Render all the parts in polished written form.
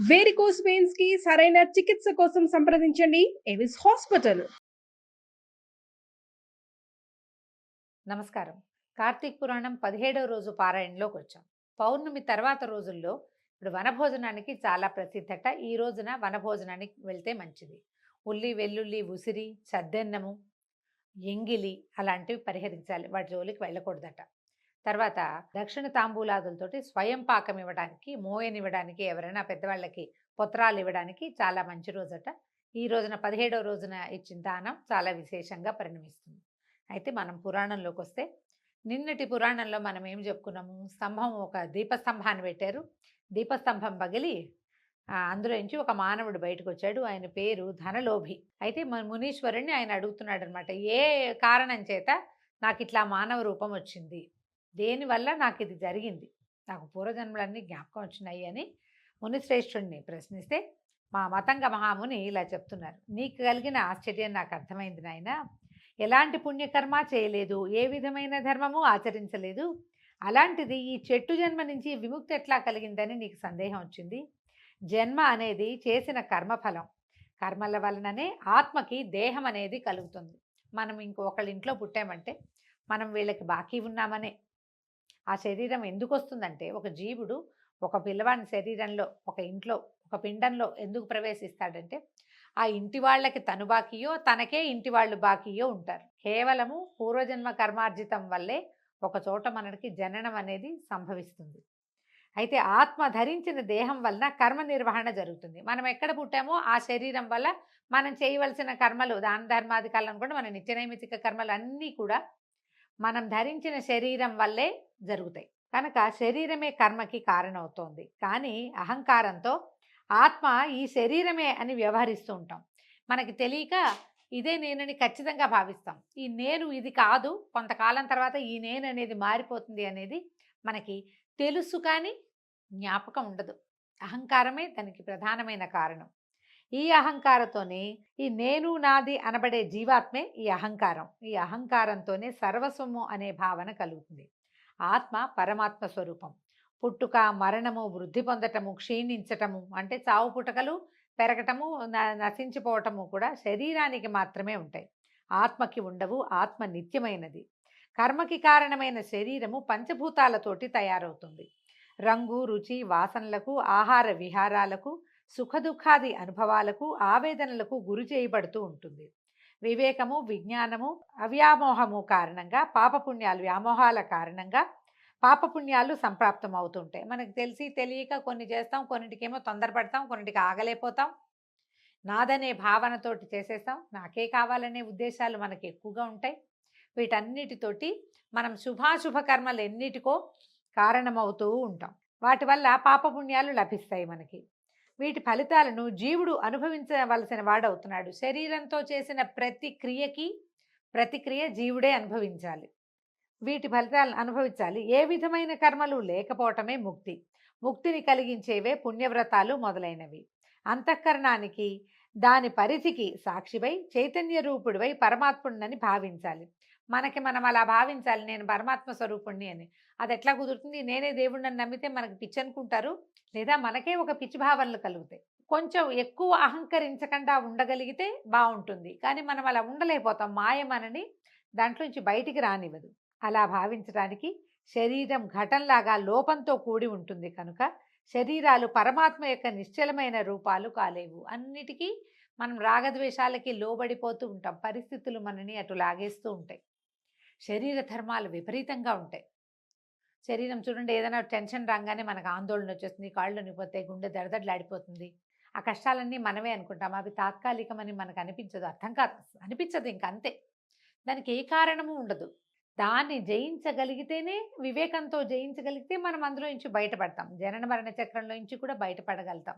Varicose veins కి సరైన చికిత్స కోసం సంప్రదించండి ఎవిస్ హాస్పిటల్. నమస్కారం. కార్తీక పురాణం 17వ రోజు పారాయణలోకి వచ్చాం. పౌర్ణమి తర్వాత రోజుల్లో ఇప్పుడు వనభోజనానికి చాలా ప్రసిద్ధట. ఈ రోజున వనభోజనానికి వెళ్తే మంచిది. ఉల్లి, వెల్లుల్లి, ఉసిరి, సద్దెన్నము, ఎంగిలి అలాంటివి పరిహరించాలి. వాటి జోలికి వెళ్ళకూడదట. తర్వాత దక్షిణ తాంబూలాదులతోటి స్వయం పాకం ఇవ్వడానికి, మోయనివ్వడానికి, ఎవరైనా పెద్దవాళ్ళకి పొత్రాలు ఇవ్వడానికి చాలా మంచి రోజట. ఈ రోజున 17వ రోజున ఇచ్చిన దానం చాలా విశేషంగా పరిణమిస్తుంది. అయితే మనం పురాణంలోకి వస్తే, నిన్నటి పురాణంలో మనం ఏం చెప్పుకున్నాము? స్తంభం, ఒక దీపస్తంభాన్ని పెట్టారు. దీపస్తంభం పగిలి అందులో నుంచి ఒక మానవుడు బయటకు వచ్చాడు. ఆయన పేరు ధనలోభి. అయితే మన మునీశ్వరుణ్ణి ఆయన అడుగుతున్నాడు అనమాట, ఏ కారణం చేత నాకు ఇట్లా మానవ రూపం వచ్చింది, దేనివల్ల నాకు ఇది జరిగింది, నాకు పూర్వజన్మలన్నీ జ్ఞాపకం వచ్చినాయి అని మునిశ్రేష్ఠుడిని ప్రశ్నిస్తే, మా మతంగ మహాముని ఇలా చెప్తున్నారు. నీకు కలిగిన ఆశ్చర్యం నాకు అర్థమైంది నాయన. ఎలాంటి పుణ్యకర్మ చేయలేదు, ఏ విధమైన ధర్మము ఆచరించలేదు, అలాంటిది ఈ చెట్టు జన్మ నుంచి విముక్తి ఎట్లా కలిగిందని నీకు సందేహం వచ్చింది. జన్మ అనేది చేసిన కర్మఫలం. కర్మల వలననే ఆత్మకి దేహం అనేది కలుగుతుంది. మనం ఇంకొకళ్ళ ఇంట్లో పుట్టామంటే మనం వీళ్ళకి బాకీ ఉన్నామనే. ఆ శరీరం ఎందుకు వస్తుందంటే, ఒక జీవుడు ఒక పిల్లవాడి శరీరంలో, ఒక ఇంట్లో, ఒక పిండంలో ఎందుకు ప్రవేశిస్తాడంటే, ఆ ఇంటి వాళ్ళకి తను బాకీయో, తనకే ఇంటి వాళ్ళు బాకీయో ఉంటారు. కేవలము పూర్వజన్మ కర్మార్జితం వల్లే ఒక చోట మనకి జననం అనేది సంభవిస్తుంది. అయితే ఆత్మ ధరించిన దేహం వలన కర్మ నిర్వహణ జరుగుతుంది. మనం ఎక్కడ పుట్టామో ఆ శరీరం వల్ల మనం చేయవలసిన కర్మలు, దాన ధర్మాది కర్మలు కూడా, మన నిత్యనైమితిక కర్మలు అన్నీ కూడా మనం ధరించిన శరీరం వల్లే జరుగుతాయి. కనుక శరీరమే కర్మకి కారణమవుతోంది. కానీ అహంకారంతో ఆత్మ ఈ శరీరమే అని వ్యవహరిస్తూ ఉంటాం. మనకి తెలియక ఇదే నేనని ఖచ్చితంగా భావిస్తాం. ఈ నేను ఇది కాదు, కొంతకాలం తర్వాత ఈ నేను అనేది మారిపోతుంది అనేది మనకి తెలుసు, కానీ జ్ఞాపకం ఉండదు. అహంకారమే దానికి ప్రధానమైన కారణం. ఈ అహంకారంతోనే ఈ నేను నాది అనబడే జీవాత్మే ఈ అహంకారం. ఈ అహంకారంతోనే సర్వస్వము అనే భావన కలుగుతుంది. ఆత్మ పరమాత్మ స్వరూపం. పుట్టుక, మరణము, వృద్ధి పొందటము, క్షీణించటము, అంటే చావు పుటకలు, పెరగటము, నశించిపోవటము కూడా శరీరానికి మాత్రమే ఉంటాయి, ఆత్మకి ఉండవు. ఆత్మ నిత్యమైనది. కర్మకి కారణమైన శరీరము పంచభూతాలతోటి తయారవుతుంది. రంగు, రుచి, వాసనలకు, ఆహార విహారాలకు, సుఖదుఖాది అనుభవాలకు, ఆవేదనలకు గురి చేయబడుతూ ఉంటుంది. వివేకము, విజ్ఞానము, అవ్యామోహము కారణంగా పాపపుణ్యాలు, వ్యామోహాల కారణంగా పాపపుణ్యాలు సంప్రాప్తం అవుతుంటాయి. మనకు తెలిసి తెలియక కొన్ని చేస్తాం, కొన్నిటికేమో తొందరపడతాం, కొన్నిటికి ఆగలేకపోతాం. నాదనే భావనతోటి చేసేస్తాం. నాకే కావాలనే ఉద్దేశాలు మనకి ఎక్కువగా ఉంటాయి. వీటన్నిటితోటి మనం శుభాశుభ కర్మలు ఎన్నిటికో కారణమవుతూ ఉంటాం. వాటి వల్ల పాపపుణ్యాలు లభిస్తాయి మనకి. వీటి ఫలితాలను జీవుడు అనుభవించవలసిన వాడవుతున్నాడు. శరీరంతో చేసిన ప్రతిక్రియ జీవుడే అనుభవించాలి. వీటి ఫలితాలను అనుభవించాలి. ఏ విధమైన కర్మలు లేకపోవటమే ముక్తి. ముక్తిని కలిగించేవే పుణ్యవ్రతాలు మొదలైనవి. అంతఃకరణానికి, దాని పరిధికి సాక్షివై చైతన్య రూపుడివై పరమాత్ముడిని భావించాలి. మనం అలా భావించాలి, నేను పరమాత్మ స్వరూపుణ్ణి అని. అది ఎట్లా కుదురుతుంది? నేనే దేవుడిని నమ్మితే మనకు పిచ్చి అనుకుంటారు, లేదా మనకే ఒక పిచ్చి భావనలు కలుగుతాయి. కొంచెం ఎక్కువ అహంకరించకుండా ఉండగలిగితే బాగుంటుంది. కానీ మనం అలా ఉండలేకపోతాం. మాయ మనని దాంట్లోంచి బయటికి రానివ్వదు. అలా భావించడానికి శరీరం ఘటంలాగా లోపంతో కూడి ఉంటుంది కనుక శరీరాలు పరమాత్మ యొక్క నిశ్చలమైన రూపాలు కాలేవు. అన్నిటికీ మనం రాగద్వేషాలకి లోబడిపోతూ ఉంటాం. పరిస్థితులు మనని అటు లాగేస్తూ ఉంటాయి. శరీర ధర్మాలు విపరీతంగా ఉంటాయి. శరీరం చూడండి, ఏదైనా టెన్షన్ రాగానే మనకు ఆందోళన వచ్చేస్తుంది, కాళ్ళు నిపోతాయి, గుండె దడదడలాడిపోతుంది. ఆ కష్టాలన్నీ మనమే అనుకుంటాం. అవి తాత్కాలికమని మనకు అనిపించదు, అర్థం కాదు, అనిపించదు. ఇంకంతే, దానికి ఏ కారణము ఉండదు. దాన్ని జయించగలిగితేనే, వివేకంతో జయించగలిగితే మనం అందులో నుంచి బయటపడతాం. జనన మరణ చక్రంలో నుంచి కూడా బయటపడగలుగుతాం.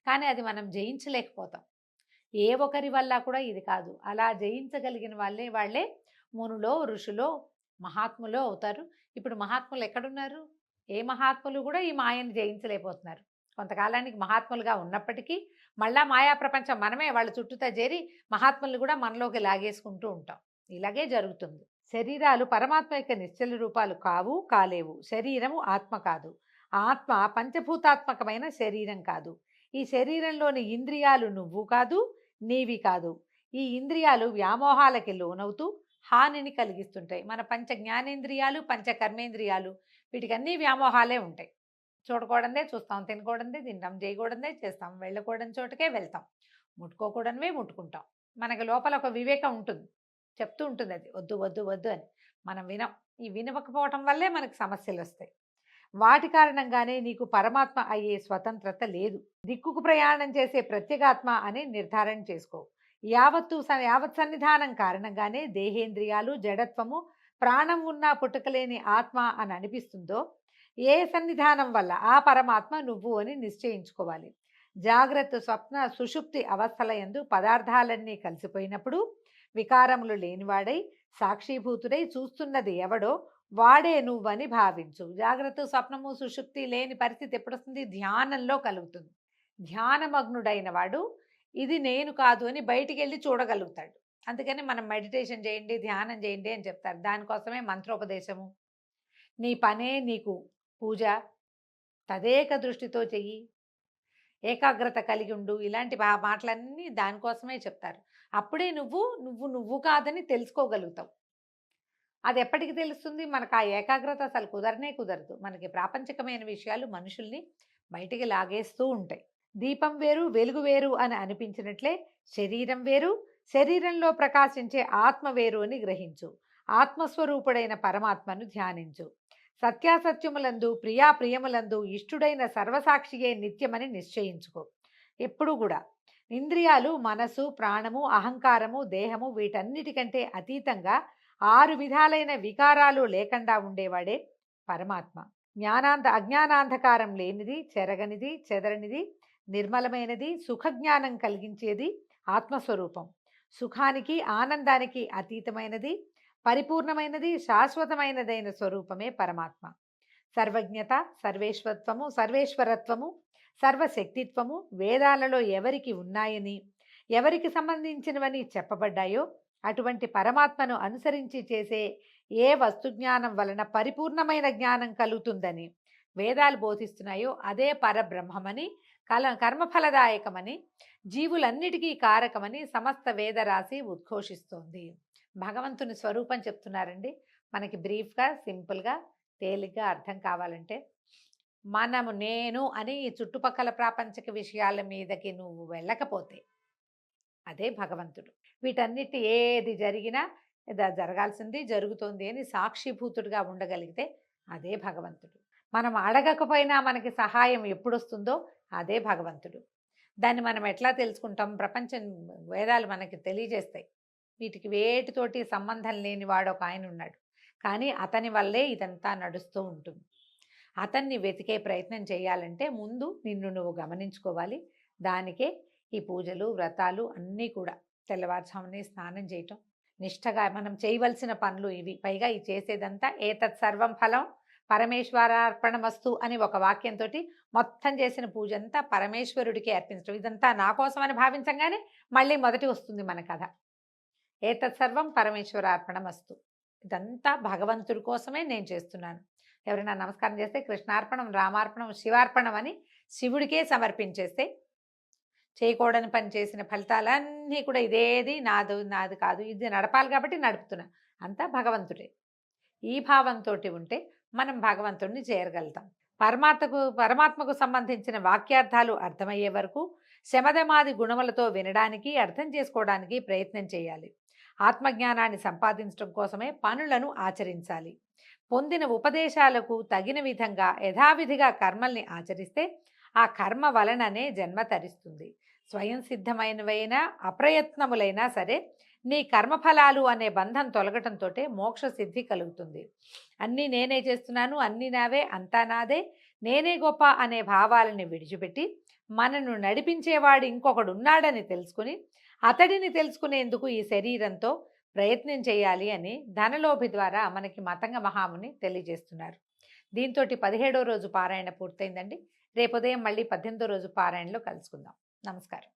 కానీ అది మనం జయించలేకపోతాం. ఏ ఒకరి వల్ల కూడా ఇది కాదు. అలా జయించగలిగిన వాళ్ళే మునులో, ఋషులో, మహాత్ములో అవుతారు. ఇప్పుడు మహాత్ములు ఎక్కడున్నారు? ఏ మహాత్ములు కూడా ఈ మాయను జయించలేకపోతున్నారు. కొంతకాలానికి మహాత్ములుగా ఉన్నప్పటికీ మళ్ళా మాయా ప్రపంచం మనమే వాళ్ళ చుట్టూతా చేరి మహాత్ములు కూడా మనలోకి లాగేసుకుంటూ ఉంటాం. ఇలాగే జరుగుతుంది. శరీరాలు పరమాత్మ యొక్క నిశ్చల రూపాలు కాలేవు. శరీరము ఆత్మ కాదు. ఆత్మ పంచభూతాత్మకమైన శరీరం కాదు. ఈ శరీరంలోని ఇంద్రియాలు నువ్వు కాదు, నీవి కాదు. ఈ ఇంద్రియాలు వ్యామోహాలకి లోనవుతూ హానిని కలిగిస్తుంటాయి. మన పంచ జ్ఞానేంద్రియాలు, పంచ కర్మేంద్రియాలు వీటికన్నీ వ్యామోహాలే ఉంటాయి. చూడకూడదే చూస్తాం, తినకూడదే తింటాం, చేయకూడదే చేస్తాం, వెళ్ళకూడని చోటుకే వెళ్తాం, ముట్టుకోకూడనివే ముట్టుకుంటాం. మనకి లోపల ఒక వివేకం ఉంటుంది, చెప్తూ ఉంటుంది అది వద్దు వద్దు వద్దు అని. మనం వినం. ఈ వినకపోవటం వల్లే మనకు సమస్యలు వస్తాయి. వాటి కారణంగానే నీకు పరమాత్మ అయ్యే స్వతంత్రత లేదు. దిక్కుకు ప్రయాణం చేసే ప్రత్యేగాత్మ అని నిర్ధారణ చేసుకో. యావత్ సన్నిధానం కారణంగానే దేహేంద్రియాలు, జడత్వము, ప్రాణం ఉన్నా పుట్టుకలేని ఆత్మ అని అనిపిస్తుందో, ఏ సన్నిధానం వల్ల ఆ పరమాత్మ నువ్వు అని నిశ్చయించుకోవాలి. జాగ్రత్త, స్వప్న, సుషుప్తి అవస్థల యందు పదార్థాలన్నీ కలిసిపోయినప్పుడు వికారములు లేనివాడై సాక్షిభూతుడై చూస్తున్నది ఎవడో వాడే నువ్వని భావించు. జాగ్రత్త, స్వప్నము, సుషుప్తి లేని పరిస్థితి ఎప్పుడు వస్తుంది? ధ్యానంలో కలుగుతుంది. ధ్యానమగ్నుడైన వాడు ఇది నేను కాదు అని బయటికి వెళ్ళి చూడగలుగుతాడు. అందుకని మనం మెడిటేషన్ చేయండి, ధ్యానం చేయండి అని చెప్తారు. దానికోసమే మంత్రోపదేశము. నీ పనే నీకు పూజ, తదేక దృష్టితో చెయ్యి, ఏకాగ్రత కలిగి ఉండు, ఇలాంటి మాటలన్నీ దానికోసమే చెప్తారు. అప్పుడే నువ్వు నువ్వు నువ్వు కాదని తెలుసుకోగలుగుతావు. అది ఎప్పటికి తెలుస్తుంది? మనకు ఆ ఏకాగ్రత అసలు కుదరనే కుదరదు. మనకి ప్రాపంచికమైన విషయాలు మనుషుల్ని బయటికి లాగేస్తూ ఉంటాయి. దీపం వేరు, వెలుగు వేరు అని అనిపించినట్లే శరీరం వేరు, శరీరంలో ప్రకాశించే ఆత్మ వేరు అని గ్రహించు. ఆత్మస్వరూపుడైన పరమాత్మను ధ్యానించు. సత్యాసత్యములందు, ప్రియాప్రియములందు ఇష్టుడైన సర్వసాక్షియే నిత్యమని నిశ్చయించుకో. ఎప్పుడు కూడా ఇంద్రియాలు, మనసు, ప్రాణము, అహంకారము, దేహము వీటన్నిటికంటే అతీతంగా 6 విధాలైన వికారాలు లేకుండా ఉండేవాడే పరమాత్మ. అజ్ఞానాంధకారం లేనిది, చెరగనిది, చెదరనిది, నిర్మలమైనది, సుఖజ్ఞానం కలిగించేది ఆత్మస్వరూపం. సుఖానికి, ఆనందానికి అతీతమైనది, పరిపూర్ణమైనది, శాశ్వతమైనదైన స్వరూపమే పరమాత్మ. సర్వజ్ఞత, సర్వేశ్వరత్వము, సర్వశక్తిత్వము వేదాలలో ఎవరికి ఉన్నాయని, ఎవరికి సంబంధించినవని చెప్పబడ్డాయో అటువంటి పరమాత్మను అనుసరించి చేసే ఏ వస్తుజ్ఞానం వలన పరిపూర్ణమైన జ్ఞానం కలుగుతుందని వేదాలు బోధిస్తున్నాయో అదే పరబ్రహ్మమని, కర్మఫలదాయకమని, జీవులన్నిటికీ కారకమని సమస్త వేదరాశి ఉద్ఘోషిస్తోంది. భగవంతుని స్వరూపం చెప్తున్నారండి. మనకి బ్రీఫ్గా, సింపుల్గా, తేలిగ్గా అర్థం కావాలంటే మనము నేను అని ఈ చుట్టుపక్కల ప్రాపంచిక విషయాల మీదకి నువ్వు వెళ్ళకపోతే అదే భగవంతుడు. వీటన్నిటి ఏది జరిగినా జరగాల్సింది జరుగుతోంది అని సాక్షిభూతుడిగా ఉండగలిగితే అదే భగవంతుడు. మనం అడగకపోయినా మనకి సహాయం ఎప్పుడు వస్తుందో అదే భగవంతుడు. దాన్ని మనం ఎట్లా తెలుసుకుంటాం? ప్రపంచం వేదాలు మనకి తెలియజేస్తాయి. వీటికి వేటితోటి సంబంధం లేని వాడు ఒక ఆయన ఉన్నాడు, కానీ అతని వల్లే ఇదంతా నడుస్తూ ఉంటుంది. అతన్ని వెతికే ప్రయత్నం చేయాలంటే ముందు నిన్ను నువ్వు గమనించుకోవాలి. దానికే ఈ పూజలు, వ్రతాలు అన్నీ కూడా. తెల్లవారుజామునే స్నానం చేయటం, నిష్టగా మనం చేయవలసిన పనులు ఇవి. పైగా ఈ చేసేదంతా ఏతత్ సర్వం ఫలం పరమేశ్వరార్పణమస్తు అని ఒక వాక్యంతో మొత్తం చేసిన పూజ అంతా పరమేశ్వరుడికి అర్పించడం. ఇదంతా నా కోసమని భావించగానే మళ్ళీ మొదటి వస్తుంది మన కథ. ఏతత్ సర్వం పరమేశ్వరార్పణమస్తు. ఇదంతా భగవంతుడి కోసమే నేను చేస్తున్నాను. ఎవరైనా నమస్కారం చేస్తే కృష్ణార్పణం, రామార్పణం, శివార్పణం అని శివుడికే సమర్పించేస్తే చేయకూడని పని చేసిన ఫలితాలన్నీ కూడా ఇదేది నాది కాదు, ఇది నడపాలి కాబట్టి నడుపుతున్నా, అంతా భగవంతుడే. ఈ భావంతో ఉంటే మనం భగవంతుడిని చేరగలుగుతాం. పరమాత్మకు సంబంధించిన వాక్యార్థాలు అర్థమయ్యే వరకు శమధమాది గుణములతో వినడానికి, అర్థం చేసుకోవడానికి ప్రయత్నం చేయాలి. ఆత్మజ్ఞానాన్ని సంపాదించడం కోసమే పనులను ఆచరించాలి. పొందిన ఉపదేశాలకు తగిన విధంగా యథావిధిగా కర్మల్ని ఆచరిస్తే ఆ కర్మ వలననే జన్మ తరిస్తుంది. స్వయం సిద్ధమైనవైనా అప్రయత్నములైనా సరే నీ కర్మఫలాలు అనే బంధం తొలగటంతో మోక్ష సిద్ధి కలుగుతుంది. అన్నీ నేనే చేస్తున్నాను, అన్నీ నావే, అంతా నాదే, నేనే గొప్ప అనే భావాలని విడిచిపెట్టి మనను నడిపించేవాడు ఇంకొకడు ఉన్నాడని తెలుసుకుని అతడిని తెలుసుకునేందుకు ఈ శరీరంతో ప్రయత్నం చేయాలి అని ధనలోభి ద్వారా మనకి మతంగ మహాముని తెలియజేస్తున్నారు. దీంతో 17వ రోజు పారాయణ పూర్తయిందండి. రేపు ఉదయం మళ్ళీ 18వ రోజు పారాయణలో కలుసుకుందాం. నమస్కారం.